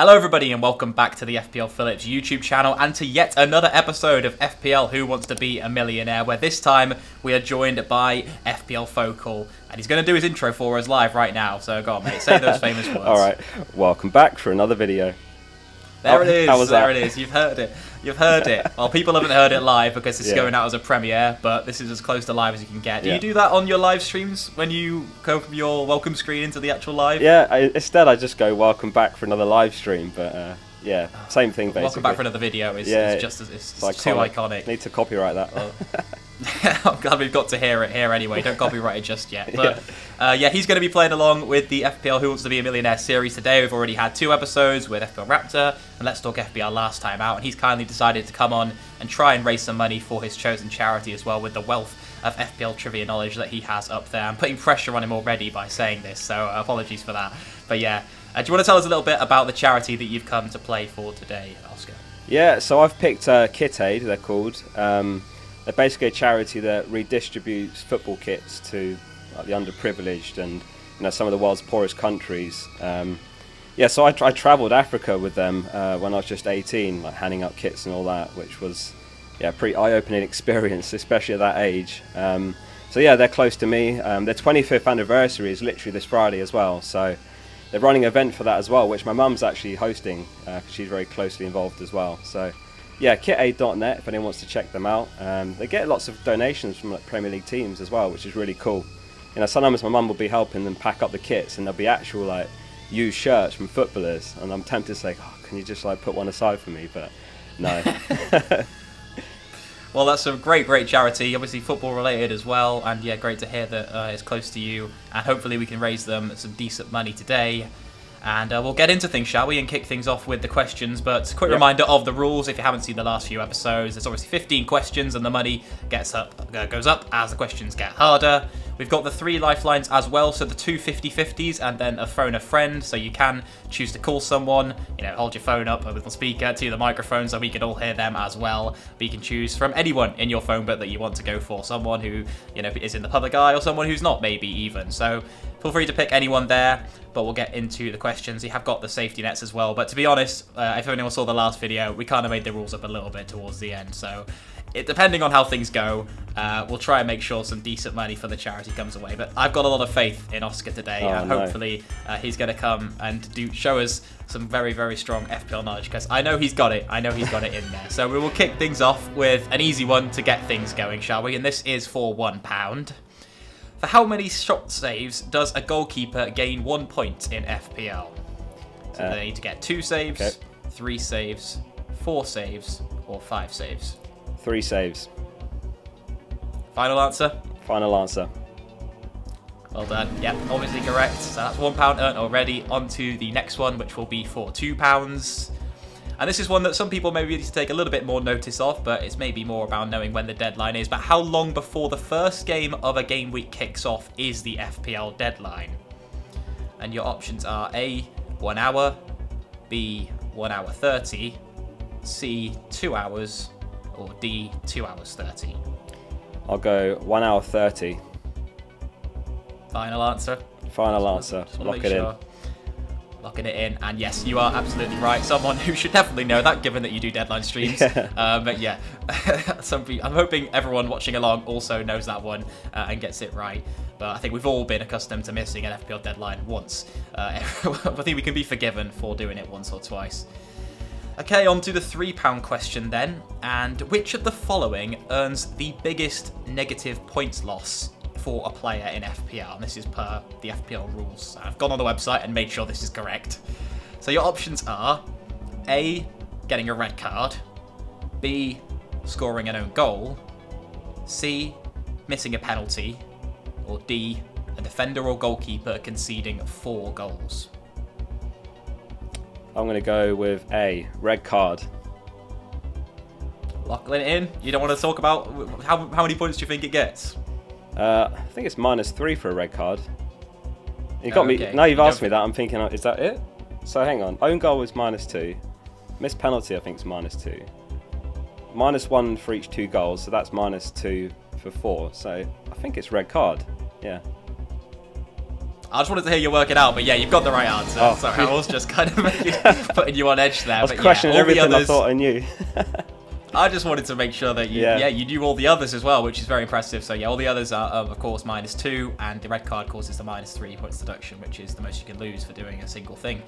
Hello everybody and welcome back to the FPL Phillips YouTube channel and to yet another episode of FPL Who Wants to Be a Millionaire, where this time we are joined by FPL Focal and he's going to do his intro for us live right now. So go on mate, say those famous words. Alright, welcome back for another video. There it is, how was that? There it is, you've heard it. You've heard it. Well, people haven't heard it live because it's going out as a premiere, but this is as close to live as you can get. Do you do that on your live streams when you go from your welcome screen into the actual live? Yeah, instead I just go welcome back for another live stream, but yeah, same thing basically. Welcome back for another video is just as it's too iconic. Need to copyright that. I'm glad we've got to hear it here anyway. Don't copyright it just yet. But he's going to be playing along with the FPL Who Wants to Be a Millionaire series today. We've already had 2 episodes with FPL Raptor and Let's Talk FPL last time out. And he's kindly decided to come on and try and raise some money for his chosen charity as well, with the wealth of FPL trivia knowledge that he has up there. I'm putting pressure on him already by saying this, so apologies for that. But yeah, do you want to tell us a little bit about the charity that you've come to play for today, Oscar? Yeah, so I've picked Kit Aid, they're called. They're basically a charity that redistributes football kits to the underprivileged and some of the world's poorest countries. So I travelled Africa with them when I was just 18, like handing out kits and all that, which was a pretty eye-opening experience, especially at that age. They're close to me. Their 25th anniversary is literally this Friday as well, so they're running an event for that as well, which my mum's actually hosting because she's very closely involved as well. So yeah, kitaid.net if anyone wants to check them out. They get lots of donations from Premier League teams as well, which is really cool. Sometimes my mum will be helping them pack up the kits and there'll be actual used shirts from footballers, and I'm tempted to say, can you just put one aside for me? But no. Well, that's a great charity, obviously football related as well, and yeah, great to hear that it's close to you, and hopefully we can raise them some decent money today. And we'll get into things, shall we, and kick things off with the questions. But a quick reminder of the rules, if you haven't seen the last few episodes. There's obviously 15 questions, and the money goes up as the questions get harder. We've got the 3 lifelines as well, so the 2 50-50s, and then a phone a friend. So you can choose to call someone, hold your phone up with the speaker to the microphone so we can all hear them as well. But you can choose from anyone in your phone book that you want to go for. Someone who, is in the public eye, or someone who's not, maybe even. So feel free to pick anyone there. But we'll get into the questions. You have got the safety nets as well. But to be honest, if anyone saw the last video, we kind of made the rules up a little bit towards the end. So depending on how things go, we'll try and make sure some decent money for the charity comes away. But I've got a lot of faith in Oscar today. Hopefully he's going to come and show us some very, very strong FPL knowledge, because I know he's got it. I know he's got it in there. So we will kick things off with an easy one to get things going, shall we? And this is for £1. For how many shot saves does a goalkeeper gain 1 point in FPL? So they need to get 2 saves, 3 saves, 4 saves, or 5 saves. 3 saves. Final answer? Final answer. Well done. Yep, obviously correct. So that's £1 earned already. On to the next one, which will be for £2. And this is one that some people maybe need to take a little bit more notice of, but it's maybe more about knowing when the deadline is. But how long before the first game of a game week kicks off is the FPL deadline? And your options are A, 1 hour, B, 1 hour 30, C, 2 hours, or D, 2 hours 30. I'll go 1 hour 30. Final answer? Final answer. Lock it in. Locking it in, and yes, you are absolutely right. Someone who should definitely know that, given that you do deadline streams. But yeah, I'm hoping everyone watching along also knows that one and gets it right. But I think we've all been accustomed to missing an FPL deadline once. I think we can be forgiven for doing it once or twice. Okay, on to the £3 question then. And which of the following earns the biggest negative points loss for a player in FPL? And this is per the FPL rules. I've gone on the website and made sure this is correct. So your options are A, getting a red card, B, scoring an own goal, C, missing a penalty, or D, a defender or goalkeeper conceding 4 goals. I'm going to go with A, red card. Locking it in. You don't want to talk about how many points do you think it gets? I think it's -3 for a red card. You got me. Now you've asked me that, I'm thinking, is that it? So hang on. Own goal is -2. Missed penalty, I think, is -2. -1 for each 2 goals, so that's -2 for 4. So I think it's red card. Yeah. I just wanted to hear you work it out, but yeah, you've got the right answer. Oh. Sorry, I was just kind of putting you on edge there. I was but questioning all the everything others, I thought I knew. I just wanted to make sure that you knew all the others as well, which is very impressive. So yeah, all the others are of course -2, and the red card causes the -3 points deduction, which is the most you can lose for doing a single thing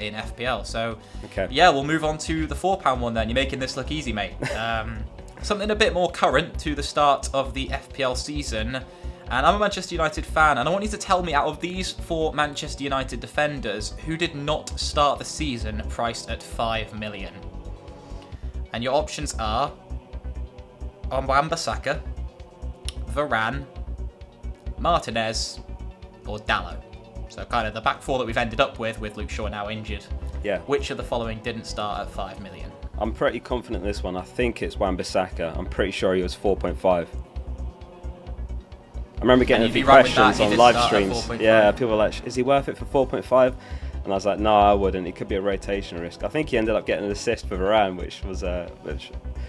in FPL. So yeah, we'll move on to the £4 one then. You're making this look easy, mate. Something a bit more current to the start of the FPL season. And I'm a Manchester United fan, and I want you to tell me, out of these 4 Manchester United defenders, who did not start the season priced at 5 million? And your options are Wan-Bissaka, Varane, Martinez, or Dalot. So kind of the back 4 that we've ended up with Luke Shaw now injured. Yeah. Which of the following didn't start at 5 million? I'm pretty confident in this one. I think it's Wan-Bissaka. I'm pretty sure he was 4.5. I remember getting a few questions on live streams. Yeah, people were like, is he worth it for 4.5? And I was like, no, I wouldn't. It could be a rotation risk. I think he ended up getting an assist for Varane, which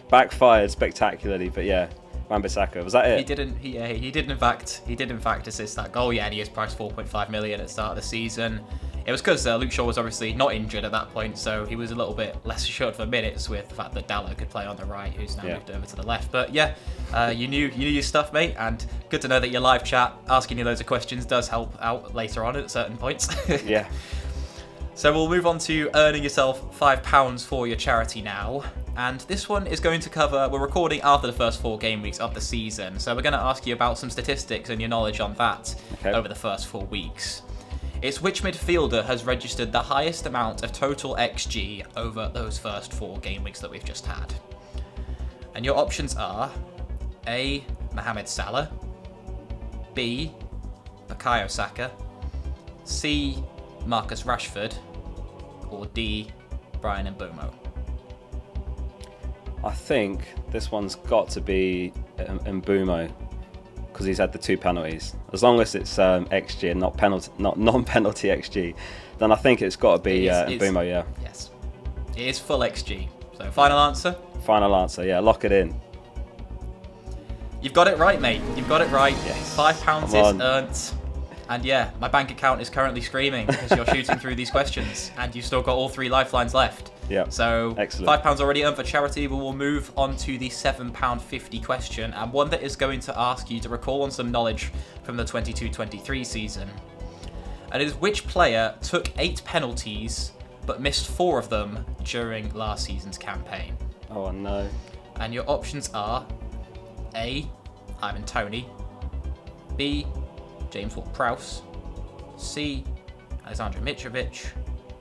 backfired spectacularly. But yeah, Wan-Bissaka. Was that it? He did in fact assist that goal. Yeah, and he is priced 4.5 million at the start of the season. It was because Luke Shaw was obviously not injured at that point, so he was a little bit less assured for minutes with the fact that Dalot could play on the right, who's now moved over to the left. But yeah, you knew your stuff, mate, and good to know that your live chat asking you loads of questions does help out later on at certain points. Yeah. So we'll move on to earning yourself £5 for your charity now. And this one is going to cover, we're recording after the first 4 game weeks of the season, so we're going to ask you about some statistics and your knowledge on that over the first 4 weeks. It's which midfielder has registered the highest amount of total XG over those first 4 game weeks that we've just had. And your options are A. Mohamed Salah, B. Bukayo Saka, C. Marcus Rashford, or D. Brian Mbeumo. I think this one's got to be Mbeumo, because he's had the 2 penalties. As long as it's XG and not non-penalty XG, then I think it's got to be Mbeumo. Yeah. Yes, it is full XG. So final answer. Final answer. Yeah, lock it in. You've got it right, mate. You've got it right. Yes. £5 is earned. And yeah, my bank account is currently screaming because you're shooting through these questions, and you've still got all 3 lifelines left. Yeah. So excellent. £5 already earned for charity, but we'll move on to the £7.50 question, and one that is going to ask you to recall on some knowledge from the 22-23 season. And it is, which player took 8 penalties but missed 4 of them during last season's campaign? Oh no. And your options are A. Ivan Toney, B. James Ward-Prowse, C. Alexander Mitrovic,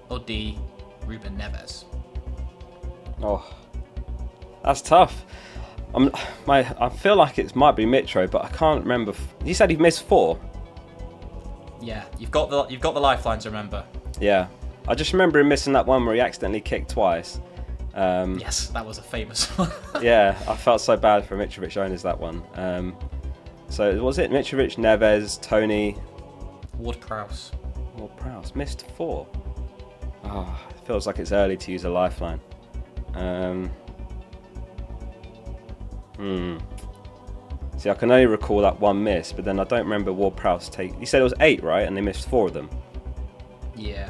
or D. Ruben Neves. Oh, that's tough. I feel like it might be Mitro, but I can't remember. You said he missed 4. Yeah, you've got the lifelines. Remember? Yeah, I just remember him missing that one where he accidentally kicked twice. Yes, that was a famous one. Yeah, I felt so bad for Mitrovic owners that one. So was it Mitrovic, Neves, Toney, Ward-Prowse? Ward-Prowse missed 4. Oh, it feels like it's early to use a lifeline. See, I can only recall that one miss, but then I don't remember Ward-Prowse take. You said it was 8, right? And they missed 4 of them. Yeah.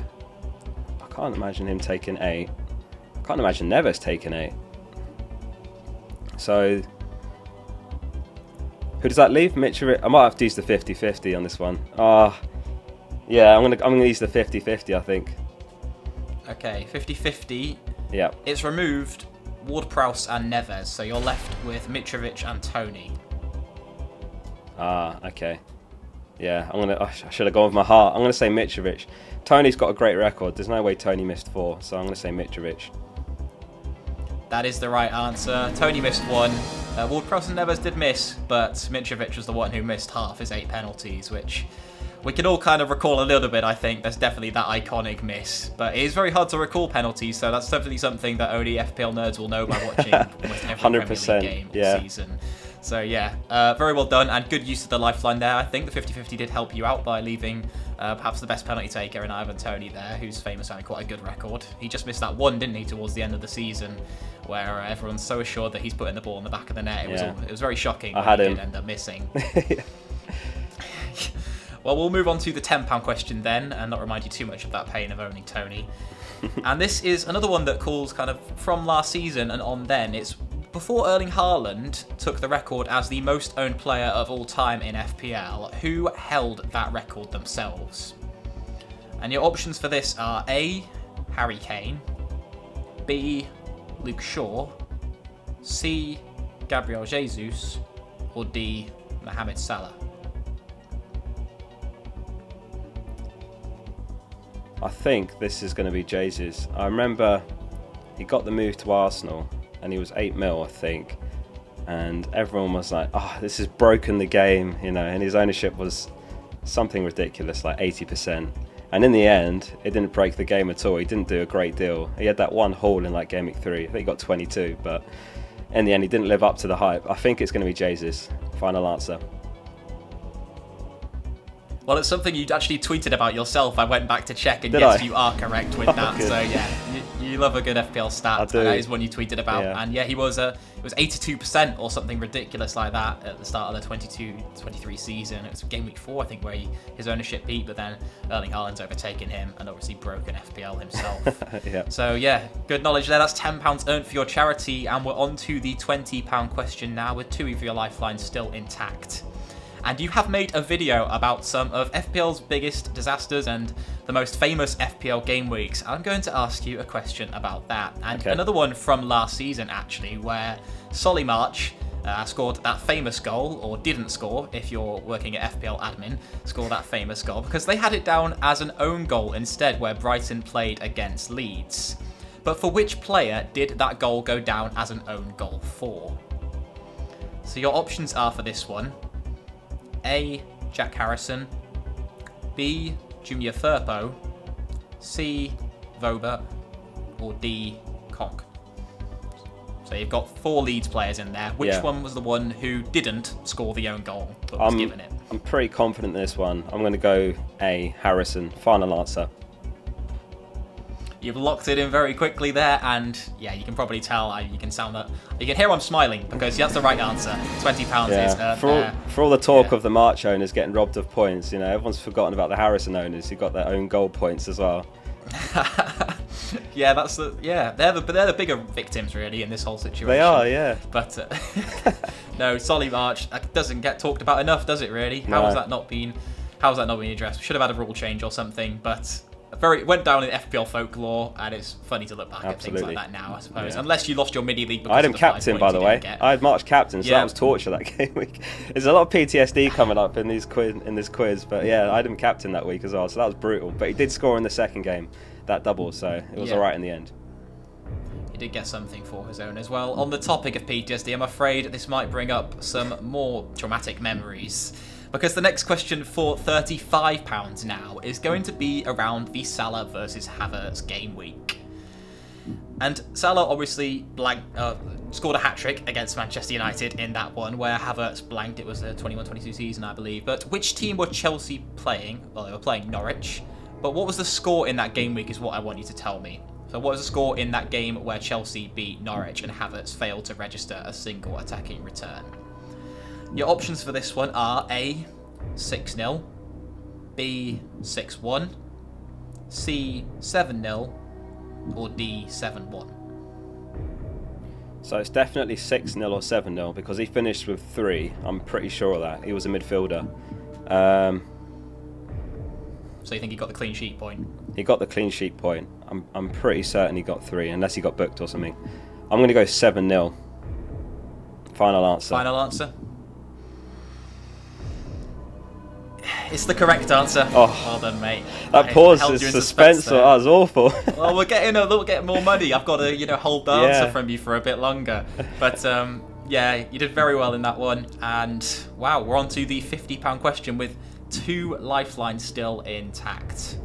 I can't imagine him taking 8. I can't imagine Neves taking 8. So who does that leave? Mitrovic. I might have to use the 50-50 on this one. Yeah, I'm gonna use the 50-50, I think. Okay, 50-50. Yeah. It's removed Ward-Prowse and Neves, so you're left with Mitrovic and Toney. Okay. Yeah, I should have gone with my heart. I'm gonna say Mitrovic. Toney's got a great record. There's no way Toney missed 4, so I'm gonna say Mitrovic. That is the right answer. Toney missed 1. Ward-Prowse and Neves did miss, but Mitrovic was the one who missed half his 8 penalties, which we can all kind of recall a little bit, I think. There's definitely that iconic miss. But it is very hard to recall penalties, so that's definitely something that only FPL nerds will know by watching almost every 100%, Premier League game all season. So yeah, very well done, and good use of the lifeline there. I think the 50-50 did help you out by leaving perhaps the best penalty taker in Ivan Toney there, who's famous for having quite a good record. He just missed that one, didn't he, towards the end of the season, where everyone's so assured that he's putting the ball in the back of the net. It was very shocking. I had him. He did end up missing. Well, we'll move on to the £10 question then, and not remind you too much of that pain of owning Tony. And this is another one that calls kind of from last season and on then. It's before Erling Haaland took the record as the most owned player of all time in FPL, who held that record themselves? And your options for this are A, Harry Kane, B, Luke Shaw, C, Gabriel Jesus, or D, Mohamed Salah? I think this is going to be Jesus. I remember he got the move to Arsenal and he was 8 mil, I think. And everyone was like, oh, this has broken the game, you know, and his ownership was something ridiculous, like 80%. And in the end, it didn't break the game at all. He didn't do a great deal. He had that one haul in like game week 3. I think he got 22, but in the end, he didn't live up to the hype. I think it's going to be Jesus. Final answer. Well, it's something you actually tweeted about yourself. I went back to check, and Did yes, I? you are correct with that. Good. So yeah, you love a good FPL stat. I do. And that is one you tweeted about. Yeah. And yeah, it was 82% or something ridiculous like that at the start of the 22-23 season. It was game week 4, I think, where his ownership peaked, but then Erling Haaland's overtaken him and obviously broken FPL himself. Yeah. So yeah, good knowledge there. That's £10 earned for your charity, and we're on to the £20 question now, with 2 of your lifelines still intact. And you have made a video about some of FPL's biggest disasters and the most famous FPL game weeks. I'm going to ask you a question about that. And another one from last season, actually, where Solly March scored that famous goal, or didn't score, if you're working at FPL admin, scored that famous goal, because they had it down as an own goal instead, where Brighton played against Leeds. But for which player did that goal go down as an own goal for? So your options are for this one: A, Jack Harrison, B, Junior Firpo, C, Voba, or D, Conk. So you've got 4 Leeds players in there. Which one was the one who didn't score the own goal but was given it? I'm pretty confident in this one. I'm going to go A, Harrison. Final answer. You've locked it in very quickly there, and yeah, you can probably tell. You can hear I'm smiling because that's the right answer. £20 is earned for all the talk of the March owners getting robbed of points, you know, everyone's forgotten about the Harrison owners who got their own goal points as well. Yeah, they're the bigger victims really in this whole situation. They are, yeah. But no, Solly March doesn't get talked about enough, does it? Really? How has that not been addressed? We should have had a rule change or something, but. It went down in FPL folklore, and it's funny to look back at things like that now, I suppose. Yeah. Unless you lost your mini league. I had him captain, by the way. I had March captain, so that was torture that game week. There's a lot of PTSD coming up in this quiz, but yeah, I had him captain that week as well, so that was brutal. But he did score in the second game, that double, so it was all right in the end. He did get something for his own as well. On the topic of PTSD, I'm afraid this might bring up some more traumatic memories. Because the next question for £35 now is going to be around the Salah versus Havertz game week. And Salah obviously scored a hat-trick against Manchester United in that one, where Havertz blanked. It was the 21-22 season, I believe. But which team were Chelsea playing? Well, they were playing Norwich. But what was the score in that game week is what I want you to tell me. So what was the score in that game where Chelsea beat Norwich and Havertz failed to register a single attacking return? Your options for this one are A, 6-0, B, 6-1, C, 7-0, or D, 7-1. So it's definitely 6-0 or 7-0 because he finished with 3. I'm pretty sure of that. He was a midfielder. So you think he got the clean sheet point? He got the clean sheet point. I'm pretty certain he got 3, unless he got booked or something. I'm going to go 7-0. Final answer. Final answer? It's the correct answer. Oh, well done, mate. That pause is suspense. That was awful. Well, we're getting a little bit more money. I've got to, hold the answer from you for a bit longer. But yeah, you did very well in that one. And wow, we're on to the £50 question with 2 lifelines still intact.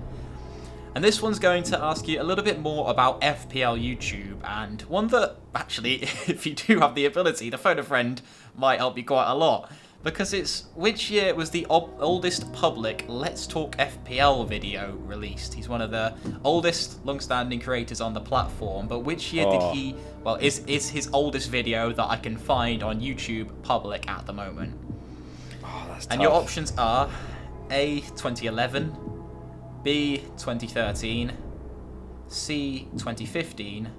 And this one's going to ask you a little bit more about FPL YouTube, and one that actually, if you do have the ability, the phone a friend might help you quite a lot. Because it's which year was the oldest public Let's Talk FPL video released? He's one of the oldest long-standing creators on the platform, but which year did he... Well, is his oldest video that I can find on YouTube public at the moment? Oh, that's and tough. your options are A, 2011, B, 2013, C, 2015,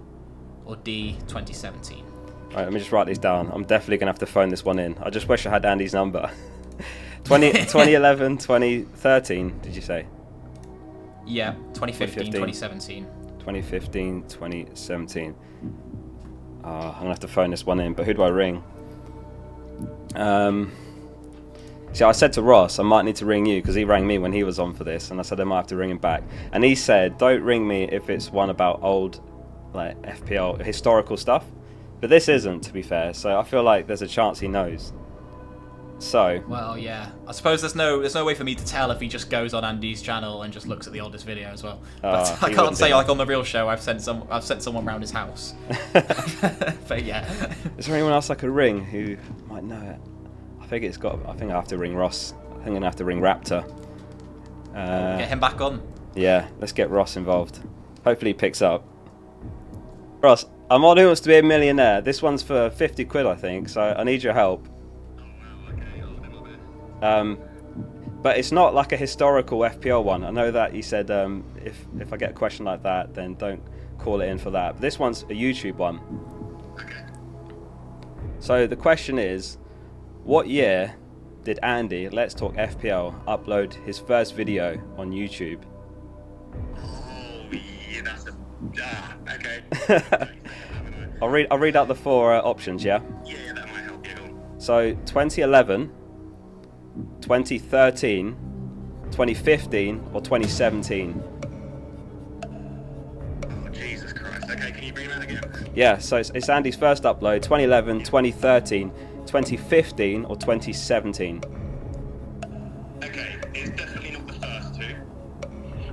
or D, 2017? Right, let me just write these down. I'm definitely going to have to phone this one in. I just wish I had Andy's number. 2011, 2013, did you say? Yeah, 2015, 2017. 2015, 2017. I'm going to have to phone this one in, but who do I ring? See, I said to Ross, I might need to ring you, because he rang me when he was on for this, and I said I might have to ring him back. And he said, don't ring me if it's one about old, like, FPL historical stuff. But this isn't, to be fair, so I feel like there's a chance he knows. So... Well, yeah. I suppose there's no way for me to tell if he just goes on Andy's channel and just looks at the oldest video as well. But I can't say, like, on the real show, I've sent someone round his house. But yeah. Is there anyone else I could ring who might know it? I think I have to ring Ross. I think I'm going to have to ring Raptor. Get him back on. Yeah, let's get Ross involved. Hopefully he picks up. Ross, I'm on Who Wants to Be a Millionaire. This one's for 50 quid, I think, so I need your help. But it's not like a historical FPL one. I know that you said if I get a question like that, then don't call it in for that. But this one's a YouTube one. Okay. So the question is, what year did Andy, Let's Talk FPL, upload his first video on YouTube? Oh, yeah, that's a... okay. I'll read out the four options, yeah? Yeah, that might help you. So 2011, 2013, 2015, or 2017? Oh, Jesus Christ. Okay, can you bring that again? Yeah, so it's Andy's first upload, 2011, 2013, 2015, or 2017? Okay, it's definitely not the first two.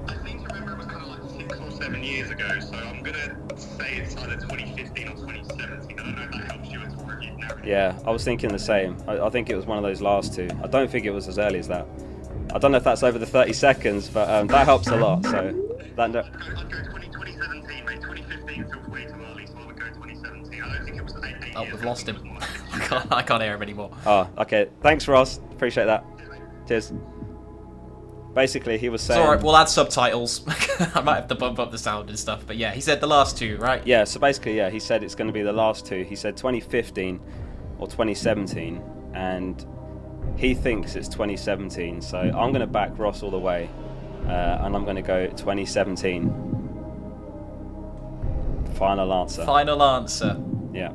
I seem to remember it was kind of like 6 or 7 years ago, so I'm going to say it's either 2015 or 2017. I don't know if that helps you at all. Yeah, I was thinking the same. I think it was one of those last two. I don't think it was as early as that. I don't know if that's over the 30 seconds, but that helps a lot. So that. I'd go 2017, mate. 2015 feels way too early, so I would go 2017. I don't think it was 8 years. Oh, we've lost him. I can't hear him anymore. Oh, okay. Thanks, Ross. Appreciate that. Cheers. Basically, he was saying... It's alright, we'll add subtitles. I might have to bump up the sound and stuff, but yeah, he said the last two, right? Yeah, so basically, yeah, he said it's going to be the last two. He said 2015 or 2017, and he thinks it's 2017, so I'm going to back Ross all the way, and I'm going to go 2017. Final answer. Final answer. Yeah.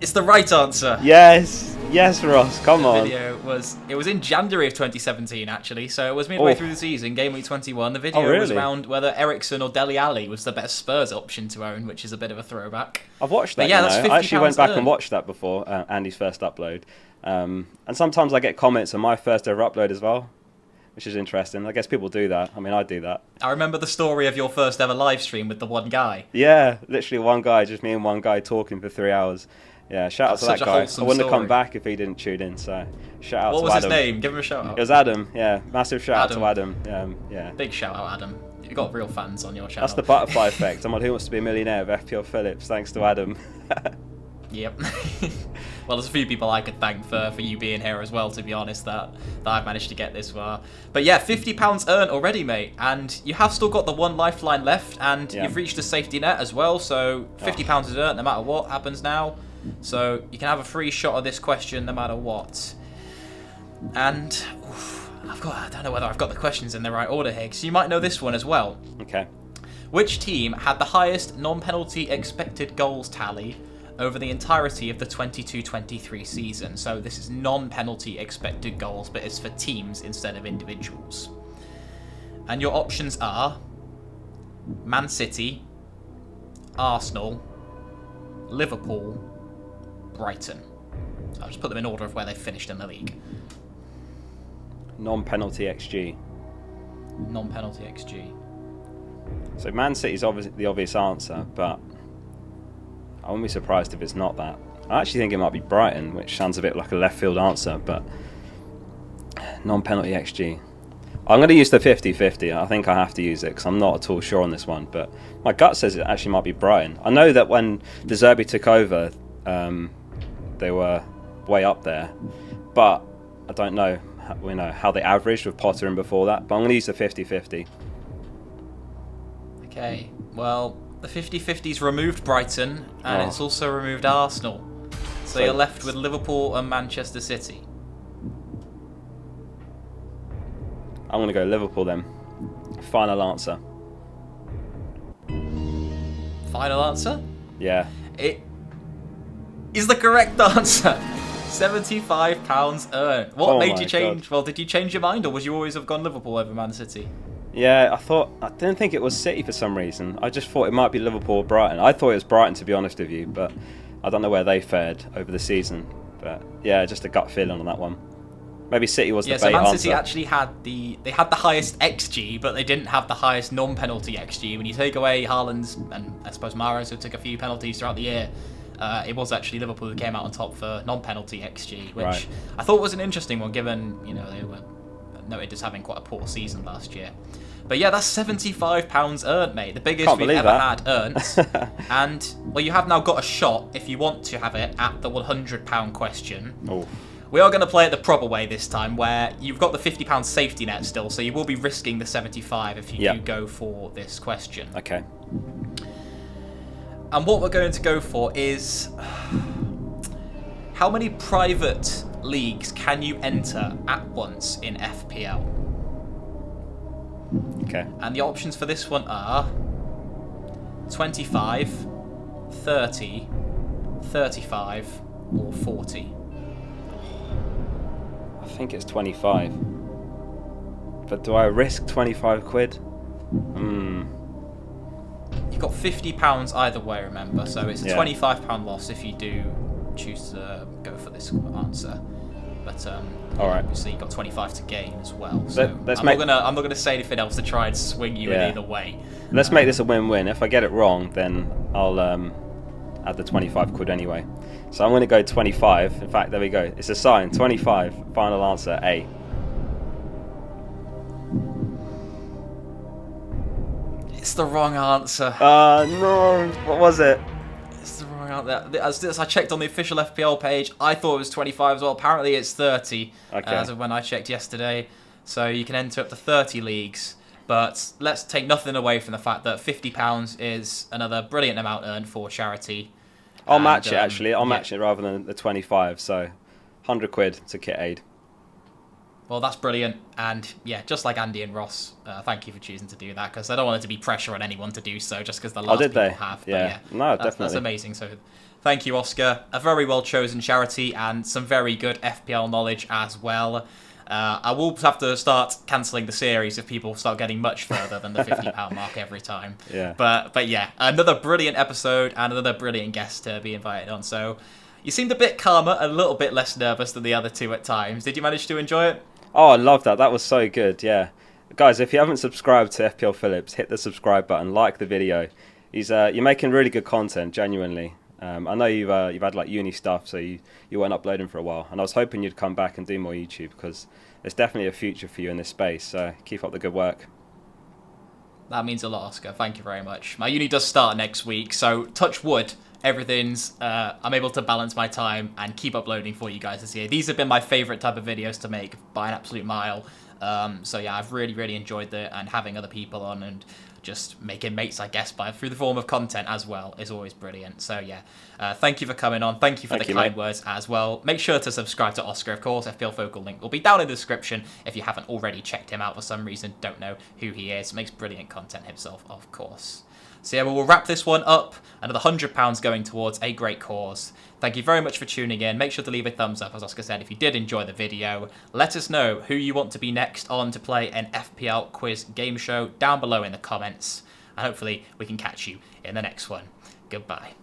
It's the right answer. Yes, yes, Ross. Come on. The video was in January of 2017 actually, so it was midway through the season, game week 21. The video was around whether Ericsson or Dele Alli was the best Spurs option to own, which is a bit of a throwback. I've watched that. But yeah, that's £50 I actually went back earned. and watched that before Andy's first upload, and sometimes I get comments on my first ever upload as well, which is interesting. I guess people do that. I mean, I do that. I remember the story of your first ever live stream with the one guy. Yeah, literally one guy, just me and one guy talking for 3 hours. Yeah, shout out to that guy. I wouldn't have come back if he didn't tune in, so shout out to Adam. What was his name? Give him a shout out. It was Adam, yeah. Massive shout out to Adam. Yeah. Big shout out, Adam. You've got real fans on your channel. That's the butterfly effect. I'm on Who Wants to Be a Millionaire with FPL Phillips, thanks to Adam. Yep. Well, there's a few people I could thank for you being here as well, to be honest, that I've managed to get this far. But yeah, £50 earned already, mate. And you have still got the one lifeline left, and you've reached a safety net as well. So £50 is earned no matter what happens now. So you can have a free shot of this question no matter what. And I don't know whether I've got the questions in the right order here, because you might know this one as well. Okay. Which team had the highest non-penalty expected goals tally over the entirety of the 22-23 season? So this is non-penalty expected goals, but it's for teams instead of individuals. And your options are Man City, Arsenal, Liverpool, Brighton. I'll just put them in order of where they finished in the league. Non-penalty XG. Non-penalty XG. So Man City's obviously the obvious answer, but I wouldn't be surprised if it's not that. I actually think it might be Brighton, which sounds a bit like a left field answer, but non-penalty XG. I'm going to use the 50-50. I think I have to use it because I'm not at all sure on this one, but my gut says it actually might be Brighton. I know that when De Zerbi took over, they were way up there. But I don't know, how they averaged with Potter in before that. But I'm going to use the 50-50. Okay, well, the 50-50's removed Brighton, and it's also removed Arsenal. So you're left with Liverpool and Manchester City. I'm going to go Liverpool then. Final answer. Final answer? Yeah. It is the correct answer. £75 earned. What made you change? God. Well, did you change your mind, or would you always have gone Liverpool over Man City? Yeah, I didn't think it was City for some reason. I just thought it might be Liverpool or Brighton. I thought it was Brighton, to be honest with you, but I don't know where they fared over the season. But yeah, just a gut feeling on that one. Maybe City was the bait answer. Yeah, so Man City actually had the highest XG, but they didn't have the highest non-penalty XG. When you take away Haaland's and I suppose Mahrez, who took a few penalties throughout the year, it was actually Liverpool who came out on top for non-penalty XG, which I thought was an interesting one, given they were noted as having quite a poor season last year. But yeah, that's £75 earned, mate. The biggest we've ever had earned. And well, you have now got a shot if you want to have it at the £100 question. Oh. We are going to play it the proper way this time, where you've got the £50 safety net still, so you will be risking the 75 if you do go for this question. Okay. And what we're going to go for is how many private leagues can you enter at once in FPL? Okay. And the options for this one are 25, 30, 35, or 40. I think it's 25. But do I risk 25 quid? You've got £50 either way, remember, so it's a £25 loss if you do choose to go for this answer. But all right. obviously you've got 25 to gain as well. So I'm not gonna say anything else to try and swing you in either way. Let's make this a win-win. If I get it wrong, then I'll add the 25 quid anyway. So I'm going to go 25. In fact, there we go. It's a sign. 25. Final answer, A. It's the wrong answer. No. What was it? It's the wrong answer. As I checked on the official FPL page, I thought it was 25 as well. Apparently it's 30 as of when I checked yesterday. So you can enter up to 30 leagues. But let's take nothing away from the fact that £50 is another brilliant amount earned for charity. I'll match it, actually. I'll match it rather than the 25. So 100 quid to Kit Aid. Well, that's brilliant. And yeah, just like Andy and Ross, thank you for choosing to do that, because I don't want it to be pressure on anyone to do so just because the last people have. Yeah. But No, definitely. That's amazing. So thank you, Oscar. A very well chosen charity and some very good FPL knowledge as well. I will have to start cancelling the series if people start getting much further than the £50 mark every time. Yeah. But yeah, another brilliant episode and another brilliant guest to be invited on. So you seemed a bit calmer, a little bit less nervous than the other two at times. Did you manage to enjoy it? Oh, I love that. That was so good, yeah. Guys, if you haven't subscribed to FPL Phillips, hit the subscribe button, like the video. You're making really good content, genuinely. I know you've had like uni stuff, so you weren't uploading for a while, and I was hoping you'd come back and do more YouTube, because there's definitely a future for you in this space, so keep up the good work. That means a lot, Oscar. Thank you very much. My uni does start next week, so touch wood, I'm able to balance my time and keep uploading for you guys this year. These have been my favourite type of videos to make by an absolute mile. So yeah, I've really enjoyed it, and having other people on and just making mates, I guess, through the form of content as well is always brilliant. So yeah, thank you for coming on. Thank you for the kind words as well. Make sure to subscribe to Oscar, of course. FPL Focal link will be down in the description if you haven't already checked him out for some reason. Don't know who he is. Makes brilliant content himself, of course. So yeah, we'll wrap this one up. Another £100 going towards a great cause. Thank you very much for tuning in. Make sure to leave a thumbs up, as Oscar said, if you did enjoy the video. Let us know who you want to be next on to play an FPL quiz game show down below in the comments. And hopefully we can catch you in the next one. Goodbye.